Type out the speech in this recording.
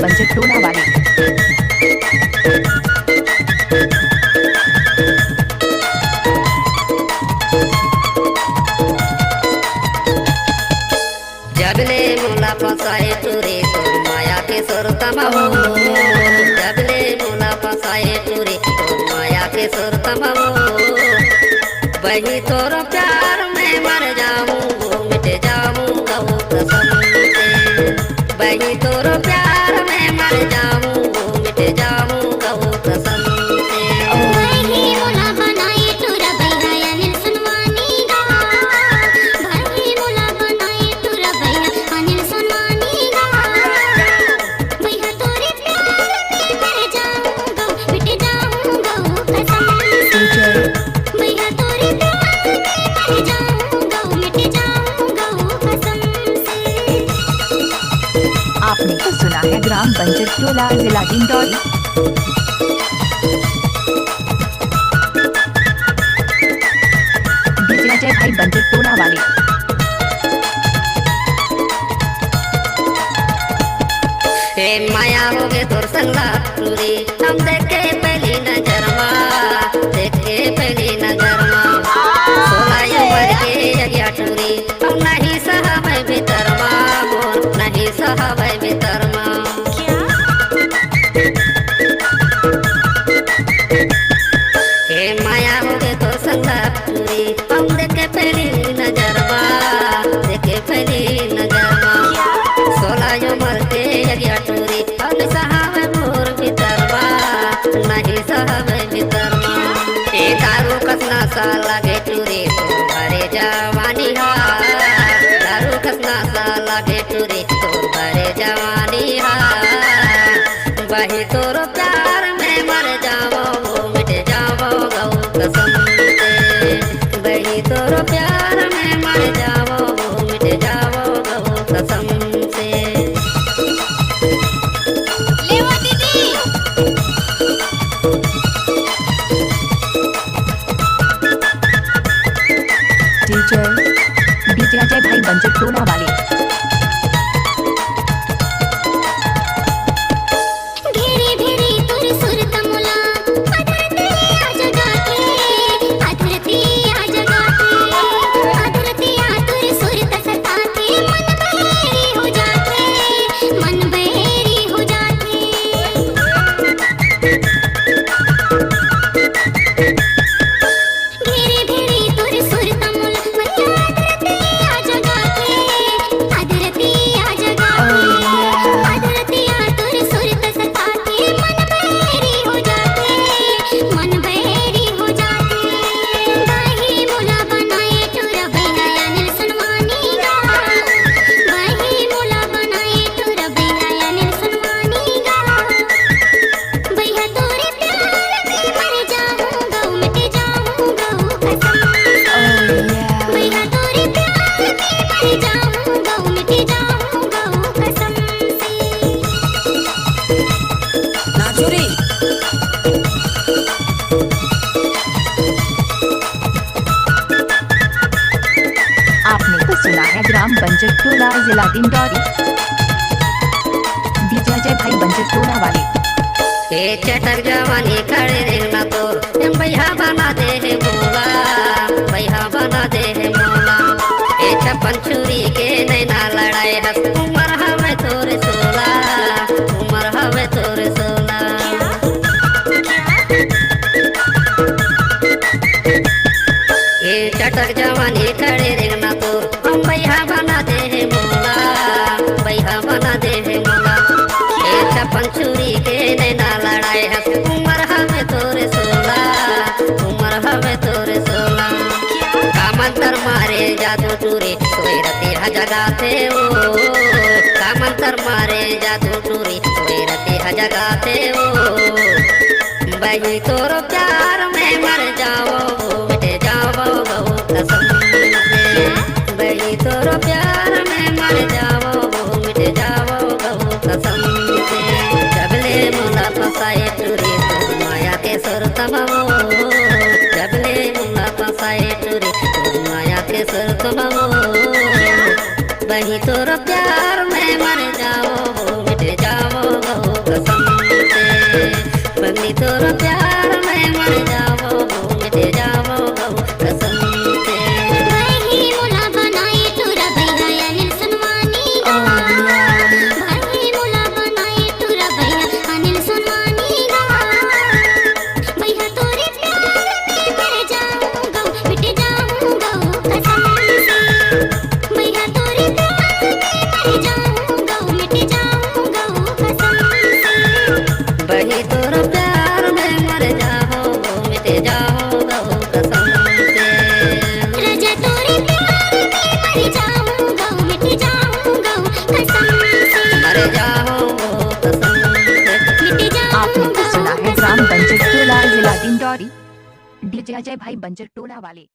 बंजर टोला वाले। जबले मोला फसाए टूरे तो माया के सुर तमाओ, जबले मोला फसाए टूरे तो माया के सुर तमाओ। वही तोरो प्यार में मर जाऊं मिट जाऊं गऊ कसम से, वही तोरो प्यार में मर जाऊं मिट जाऊं गऊ कसम से। आपने तो सुना है ग्राम बंजर टोला जिला डिंडौरी। विजय भाई बंजर टोला वाले। हे माया हो गए तोर संगा टूरी, हम देखे पहली नजर माँ, देखे पहली नजर माँ। 16 उम्र के यज्ञ टूरी, हम नहीं सहा मैं भीतर माँ, मोर नहीं सहा मैं भीतर माँ। हे माया हो गए तोर संगा टूरी, हम देखे पहली नजर माँ, देखे पहली नजर माँ। 16 उम्र के यज्ञ टूरी, हम सहावे मोर भीतर माँ, नहीं सहावे भीतर माँ। ए दारू कसना सा लागे टूरी तो भरे जवानी हा, दारू कसना सा लागे टूरी तो भरे जवानी हा। वही तोरो प्यार में मर जाओ मिट जाओ गऊ कसम से, वही तोरो प्यार में मर जाओ मिट जाओ गऊ कसम से। विजय भाई बंजर टोला वाले। आपने तो सुना है ग्राम बंजर टोला जिला डिंडौरी। विजय भाई बंजर टोला वाले। ए चटक जवानी खड़े रहना तो हम भैया बना दे है मोला, भैया बना दे है मोला। ए छप्पन छुरी के नैना लड़ाए हस, उमर हवे तोरे 16, उमर हवे तोरे 16। ए चटक जवानी खड़े रहना तो हम भैया बना दे है मोला, भैया बना दे है मोला। ए छप्पन छुरी के नैना लड़ाए हस, उमर हवे तोरे 16, उमर हवे तोरे 16। कामंतर मारे जादू टूरे सोई रती ह जगाते हो, कामंतर मारे जादू टूरे सोई रती ह जगाते हो। वही तोरो प्यार में मर जाओ मिट जाओ गऊ कसम से, वही तोरो प्यार में मर जाओ मिट जाओ गऊ कसम से। जबले मोला फसाए टूरी तो माया के सुर तमाओ, जबले मोला फसाए टूरी तो माया के सुर तमाओ। वही तोरो प्यार में मर जाओ मिट जाओ गऊ तोर प्यार में मर जाओ मिट जाओ कसम से। भाई मुला बनाई तुरा भैया अनिल सुनवानी गा, भाई मुला बनाई तुरा भैया अनिल सुनवानी गा। भैया तोरे प्यार में मर जाऊंगा मिट जाऊंगा कसम से। भैया तोरे प्यार में मर जाऊंगा मिट जाऊंगा कसम से। बही तोर प्यार में मर जाओ मिट जाओ कसम से। राजा तोरे प्यार में मर जाऊंगा मिट जाऊंगा कसम से। मर जाओ कसम से। मिट आपने तो जाऊंगा सुना है ग्राम बंजर टोला जिला डिंडौरी। डीजे अजय भाई बंजर टोला वाले।